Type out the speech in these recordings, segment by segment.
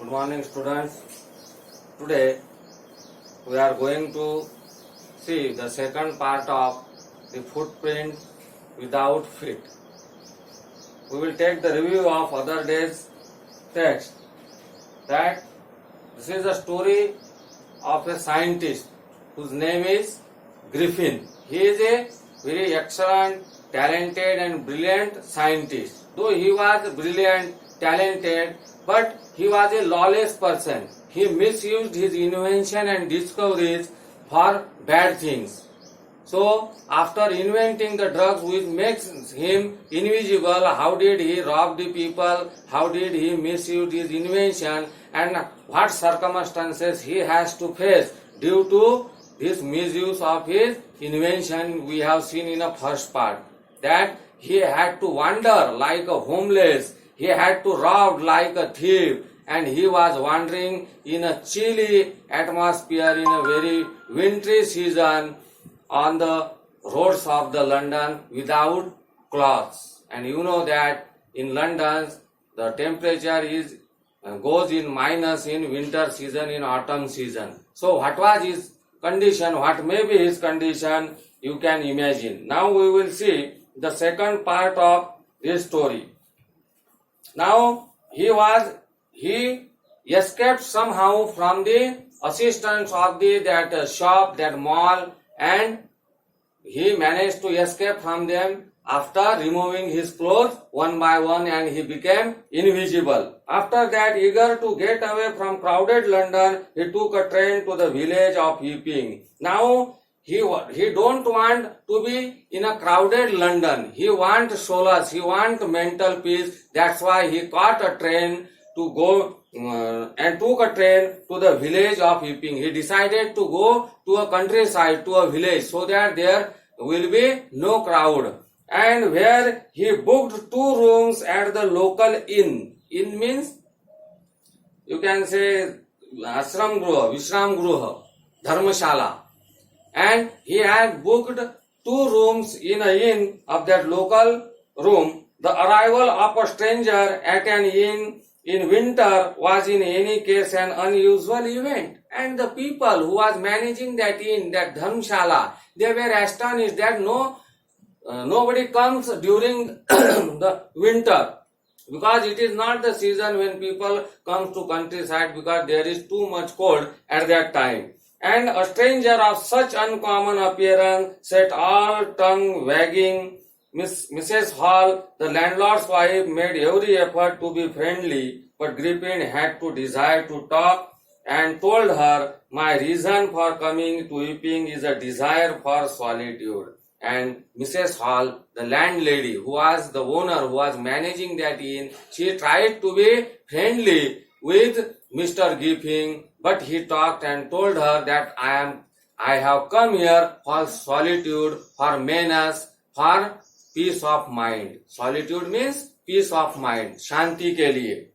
Good morning, students. Today we are going to see the second part of the footprint without feet. We will take the review of other day's text. That this is a story of a scientist whose name is Griffin. He is a very excellent, talented and brilliant scientist. Though he was brilliant, talented, but he was a lawless person. He misused his invention and discoveries for bad things. So, after inventing the drugs which makes him invisible, how did he rob the people? How did he misuse his invention? And what circumstances he has to face due to this misuse of his invention? We have seen in the first part that he had to wander like a homeless. He had to rob like a thief, and he was wandering in a chilly atmosphere in a very wintry season on the roads of the London without clothes. And you know that in London the temperature is goes in minus in winter season, in autumn season. So what was his condition? What may be his condition? You can imagine. Now we will see the second part of this story. Now he escaped somehow from the assistance of that shop, that mall, and he managed to escape from them after removing his clothes one by one, and he became invisible. After that, eager to get away from crowded London, he took a train to the village of Epping. Now he don't want to be in a crowded London. He wants solace. He wants mental peace. That's why he caught a train to go and took a train to the village of Epping. He decided to go to a countryside, to a village, so that there will be no crowd. And where he booked 2 rooms at the local inn. Inn means, you can say, ashram gruha, vishram gruha, dharmashala. And he had booked 2 rooms in an inn of that local room. The arrival of a stranger at an inn in winter was in any case an unusual event. And the people who was managing that inn, that dharmashala, they were astonished that nobody comes during the winter, because it is not the season when people come to countryside, because there is too much cold at that time. And a stranger of such uncommon appearance set all tongue wagging. Mrs. Hall, the landlord's wife, made every effort to be friendly, but Griffin had to desire to talk and told her, "My reason for coming to Epping is a desire for solitude." And Mrs. Hall, the landlady, who was the owner, who was managing that inn, she tried to be friendly with Mr. Griffin, but he talked and told her that I have come here for solitude, for menace, for peace of mind. Solitude means peace of mind, shanti ke liye.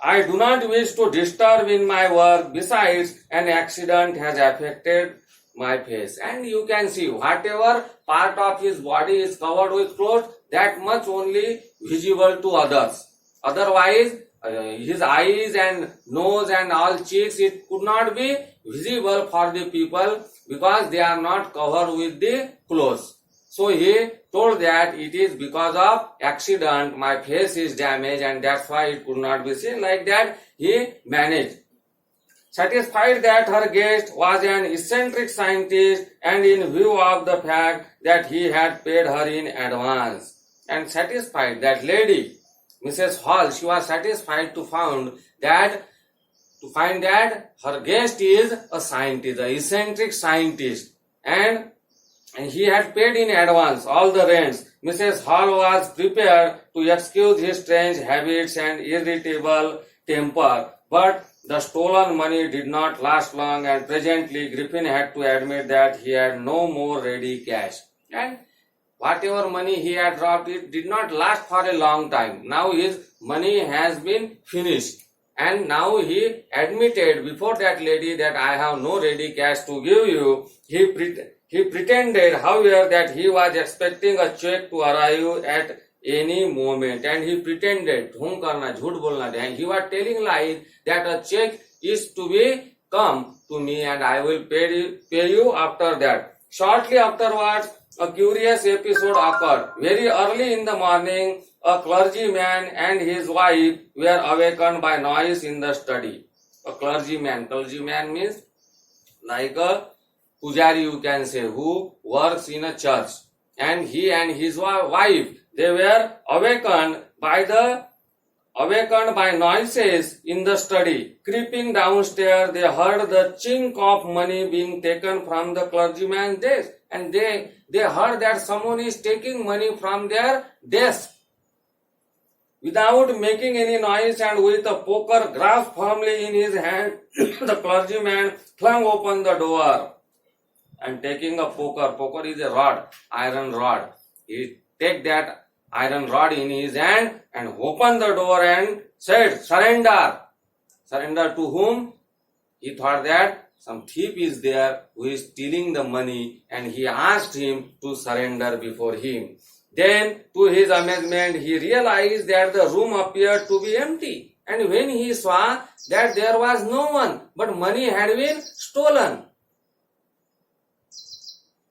I do not wish to disturb in my work. Besides, an accident has affected my face. And you can see whatever part of his body is covered with clothes, that much only visible to others. Otherwise, his eyes and nose and all cheeks, it could not be visible for the people because they are not covered with the clothes. So he told that it is because of accident, my face is damaged, and that's why it could not be seen. Like that, he managed. Satisfied that her guest was an eccentric scientist, and in view of the fact that he had paid her in advance, and satisfied that lady, Mrs. Hall, she was satisfied to find that her guest is a scientist, an eccentric scientist, and he had paid in advance all the rents. Mrs. Hall was prepared to excuse his strange habits and irritable temper, but the stolen money did not last long, and presently Griffin had to admit that he had no more ready cash. And whatever money he had robbed, it did not last for a long time. Now his money has been finished. And now he admitted before that lady that I have no ready cash to give you. He pretended, however, that he was expecting a check to arrive at any moment, and he pretended, ढोंग करना, झूठ बोलना, and he was telling lies that a check is to be come to me and I will pay you after that. Shortly afterwards, a curious episode occurred. Very early in the morning, a clergyman and his wife were awakened by noise in the study. A clergyman means like a pujari, you can say, who works in a church. And he and his wife, they were awakened by noises in the study. Creeping downstairs, they heard the chink of money being taken from the clergyman's desk. And they heard that someone is taking money from their desk. Without making any noise and with a poker grasped firmly in his hand, the clergyman flung open the door. And taking a poker is a rod, iron rod. He take that iron rod in his hand and opened the door and said, surrender. Surrender to whom? He thought that some thief is there who is stealing the money, and he asked him to surrender before him. Then, to his amazement, he realized that the room appeared to be empty. And when he saw that there was no one, but money had been stolen.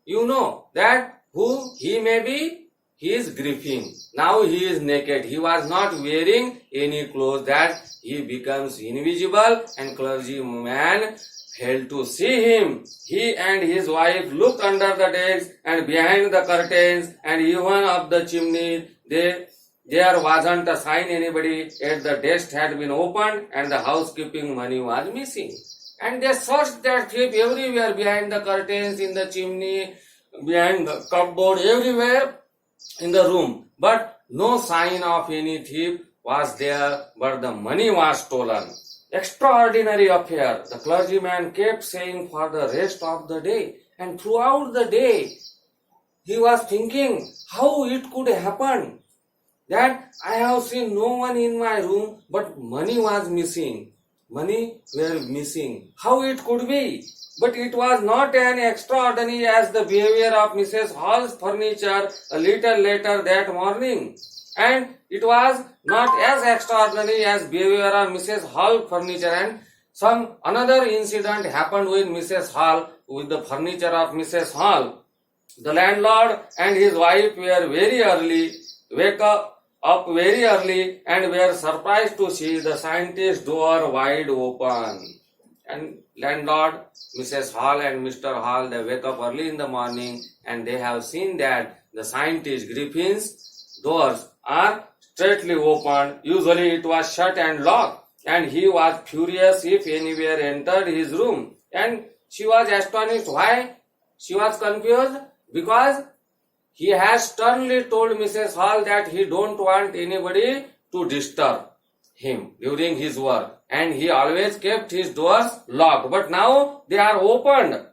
You know that who he may be? He is grieving. Now he is naked. He was not wearing any clothes, that he becomes invisible, and clergyman failed to see him. He and his wife looked under the desk and behind the curtains and even up the chimney. There wasn't a sign anybody, yet the desk had been opened and the housekeeping money was missing. And they searched that thief everywhere, behind the curtains, in the chimney, behind the cupboard, everywhere in the room. But no sign of any thief was there, but the money was stolen. Extraordinary affair, the clergyman kept saying for the rest of the day. And throughout the day, he was thinking how it could happen that I have seen no one in my room, but money was missing. Money were missing. How it could be? But it was not an extraordinary as the behavior of Mrs. Hall's furniture a little later that morning. And it was not as extraordinary as behavior of Mrs. Hall's furniture. And some another incident happened with Mrs. Hall, with the furniture of Mrs. Hall. The landlord and his wife were wake up very early and were surprised to see the scientist's door wide open. And landlord, Mrs. Hall and Mr. Hall, they wake up early in the morning and they have seen that the scientist Griffin's doors are straightly opened. Usually it was shut and locked, and he was furious if anyone entered his room. And she was astonished. Why? She was confused because he has sternly told Mrs. Hall that he don't want anybody to disturb him during his work, and he always kept his doors locked. But now they are opened.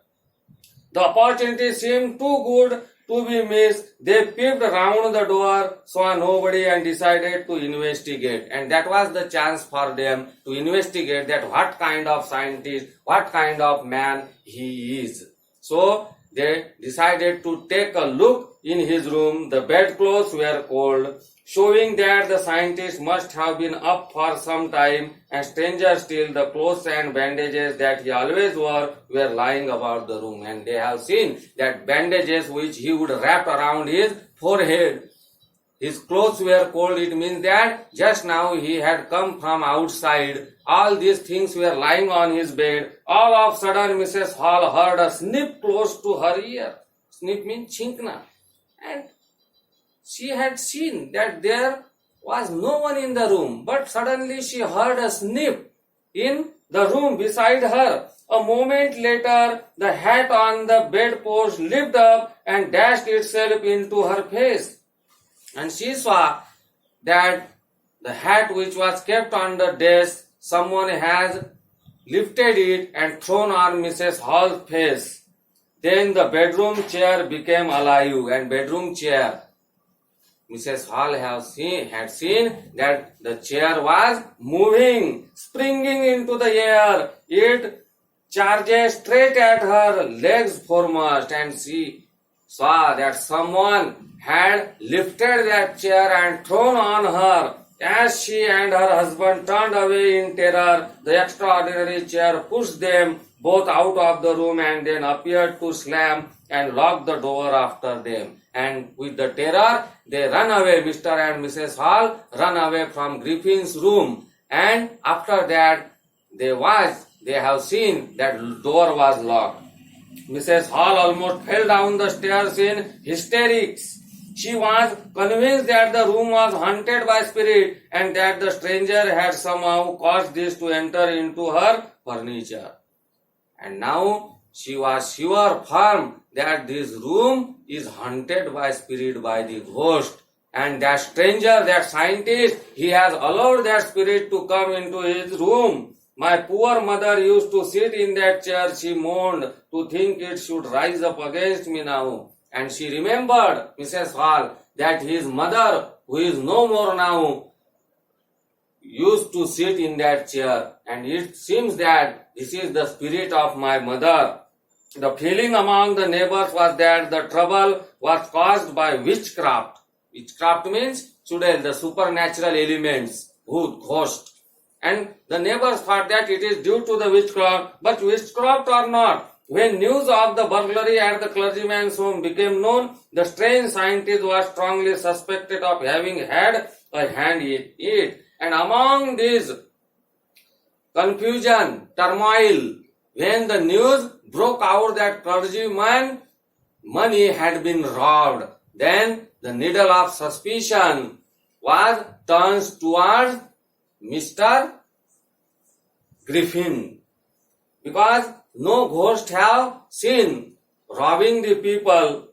The opportunity seemed too good to be missed. They peeped around the door, saw nobody, and decided to investigate. And that was the chance for them to investigate that what kind of scientist, what kind of man he is. So they decided to take a look in his room. The bedclothes were cold, showing that the scientist must have been up for some time, and stranger still, the clothes and bandages that he always wore were lying about the room. And they have seen that bandages which he would wrap around his forehead. His clothes were cold. It means that just now he had come from outside. All these things were lying on his bed. All of a sudden, Mrs. Hall heard a snip close to her ear. Snip means chinkna. And she had seen that there was no one in the room, but suddenly she heard a snip in the room beside her. A moment later, the hat on the bedpost lifted up and dashed itself into her face. And she saw that the hat which was kept on the desk, someone has lifted it and thrown on Mrs. Hall's face. Then the bedroom chair became alive, and bedroom chair, Mrs. Hall had seen that the chair was moving, springing into the air. It charged straight at her legs foremost, and she saw that someone had lifted that chair and thrown on her. As she and her husband turned away in terror, the extraordinary chair pushed them both out of the room and then appeared to slam and lock the door after them. And with the terror, they run away. Mr. and Mrs. Hall run away from Griffin's room. And after that, they have seen that door was locked. Mrs. Hall almost fell down the stairs in hysterics. She was convinced that the room was haunted by spirit and that the stranger had somehow caused this to enter into her furniture. And now she was sure firm that this room is haunted by spirit, by the ghost. And that stranger, that scientist, he has allowed that spirit to come into his room. My poor mother used to sit in that chair, she moaned, to think it should rise up against me now. And she remembered, Mrs. Hall, that his mother, who is no more now, used to sit in that chair. And it seems that this is the spirit of my mother. The feeling among the neighbors was that the trouble was caused by witchcraft. Witchcraft means chudel, the supernatural elements, bhoot, ghost. And the neighbors thought that it is due to the witchcraft, but witchcraft or not. When news of the burglary at the clergyman's home became known, the strange scientist was strongly suspected of having had a hand in it. And among this confusion, turmoil, when the news broke out that clergyman's money had been robbed, then the needle of suspicion was turned towards Mr. Griffin, because no ghost have seen robbing the people.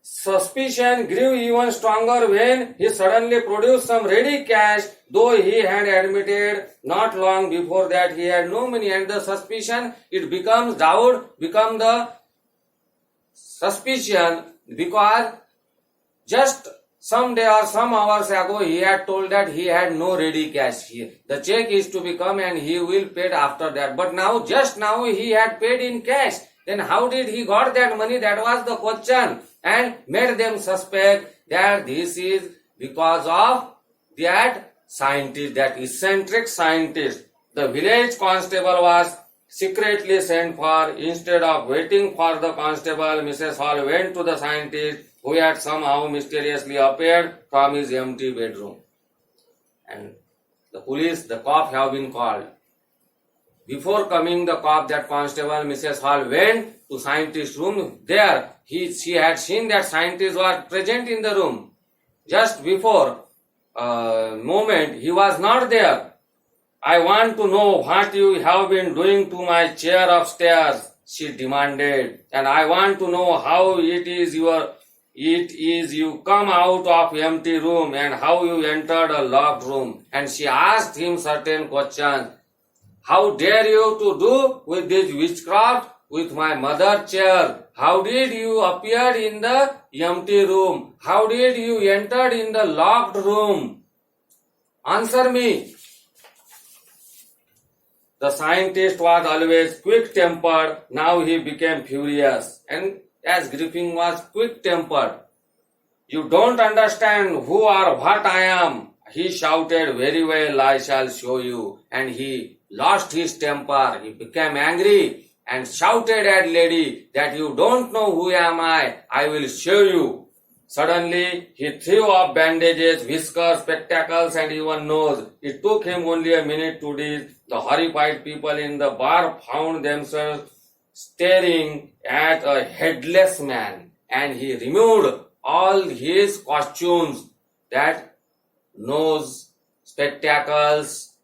Suspicion grew even stronger when he suddenly produced some ready cash, though he had admitted not long before that he had no money. And the suspicion, it becomes doubt, become the suspicion, because just some day or some hours ago he had told that he had no ready cash here. The check is to become and he will pay after that. But now, just now he had paid in cash. Then how did he got that money? That was the question, and made them suspect that this is because of that scientist, that eccentric scientist. The village constable was secretly sent for. Instead of waiting for the constable, Mrs. Hall went to the scientist, who had somehow mysteriously appeared from his empty bedroom. And the police, the cop have been called. Before coming the cop, that constable, Mrs. Hall went to scientist's room. There, she had seen that scientist was present in the room. Just before moment, he was not there. I want to know what you have been doing to my chair upstairs, she demanded. And I want to know how it is you come out of empty room and how you entered a locked room. And she asked him certain questions. How dare you to do with this witchcraft with my mother's chair? How did you appear in the empty room? How did you enter in the locked room? Answer me. The scientist was always quick-tempered. Now he became furious. And as Griffin was quick-tempered, you don't understand who or what I am, he shouted. Very well, I shall show you. And he lost his temper. He became angry and shouted at lady that you don't know who am I will show you. Suddenly, he threw off bandages, whiskers, spectacles, and even nose. It took him only a minute to do it. The horrified people in the bar found themselves staring at a headless man, and he removed all his costumes, that nose, spectacles,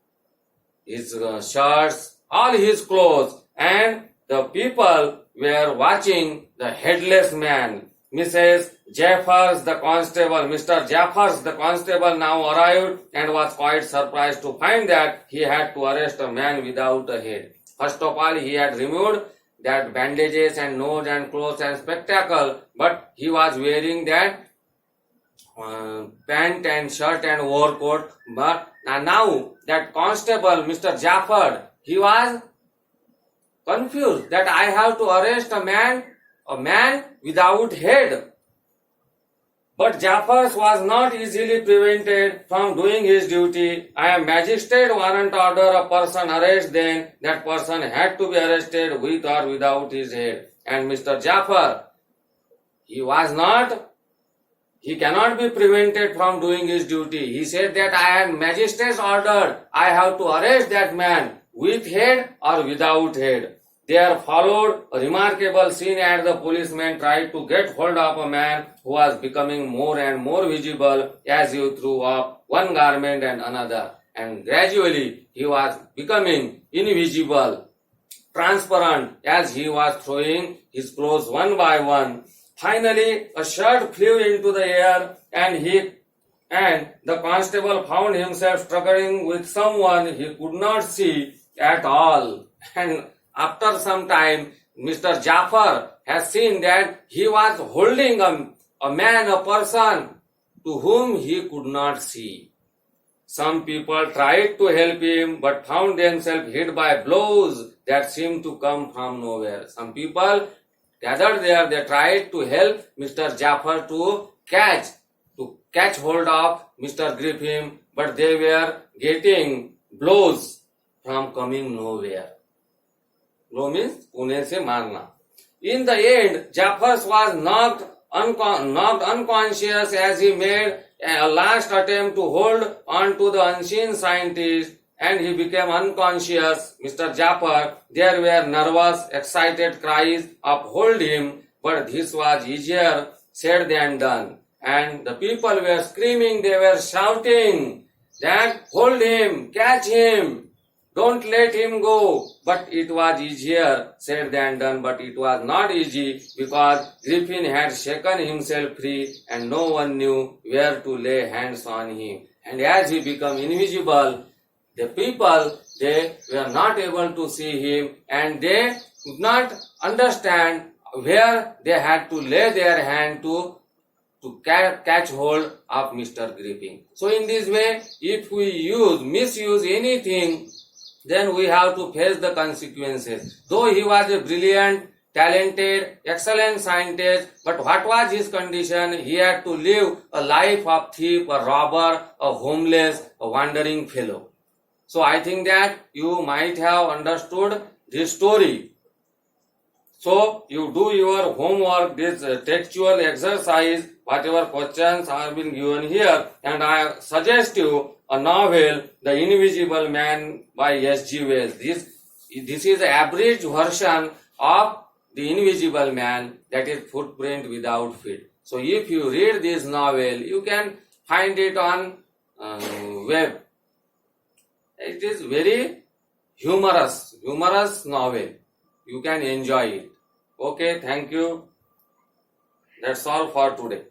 his shirts, all his clothes, and the people were watching the headless man. Mrs. Jeffers, the constable, Mr. Jeffers, the constable, now arrived and was quite surprised to find that he had to arrest a man without a head. First of all, he had removed that bandages and nose and clothes and spectacle, but he was wearing that pant and shirt and overcoat. But now that constable, Mr. Jeffers, he was confused that I have to arrest a man without head. But Jafar was not easily prevented from doing his duty. A magistrate warrant order a person arrest, then that person had to be arrested with or without his head. And Mr. Jafar, he cannot be prevented from doing his duty. He said that I am magistrate's order. I have to arrest that man with head or without head. There followed a remarkable scene as the policeman tried to get hold of a man who was becoming more and more visible as he threw up one garment and another. And gradually he was becoming invisible, transparent as he was throwing his clothes one by one. Finally, a shirt flew into the air and the constable found himself struggling with someone he could not see at all. And after some time, Mr. Jafar has seen that he was holding a person to whom he could not see. Some people tried to help him but found themselves hit by blows that seemed to come from nowhere. Some people gathered there, they tried to help Mr. Jafar to catch hold of Mr. Griffin, but they were getting blows from coming nowhere. Blow means pune se marna. In the end, Jafar was knocked unconscious as he made a last attempt to hold on to the unseen scientist, and he became unconscious. Mr. Jafar, there were nervous, excited cries of hold him, but this was easier said than done. And the people were screaming, they were shouting that hold him, catch him, don't let him go. But it was easier said than done, but it was not easy because Griffin had shaken himself free and no one knew where to lay hands on him. And as he became invisible, the people, they were not able to see him and they could not understand where they had to lay their hand to catch hold of Mr. Griffin. So in this way, if we misuse anything, then we have to face the consequences. Though he was a brilliant, talented, excellent scientist, but what was his condition? He had to live a life of thief, a robber, a homeless, a wandering fellow. So I think that you might have understood this story. So you do your homework, this textual exercise, whatever questions have been given here, and I suggest you a novel, The Invisible Man by S.G. Wells. This is an abridged version of The Invisible Man, that is Footprint Without Feet. So if you read this novel, you can find it on web. It is very humorous novel. You can enjoy it. Okay, thank you. That's all for today.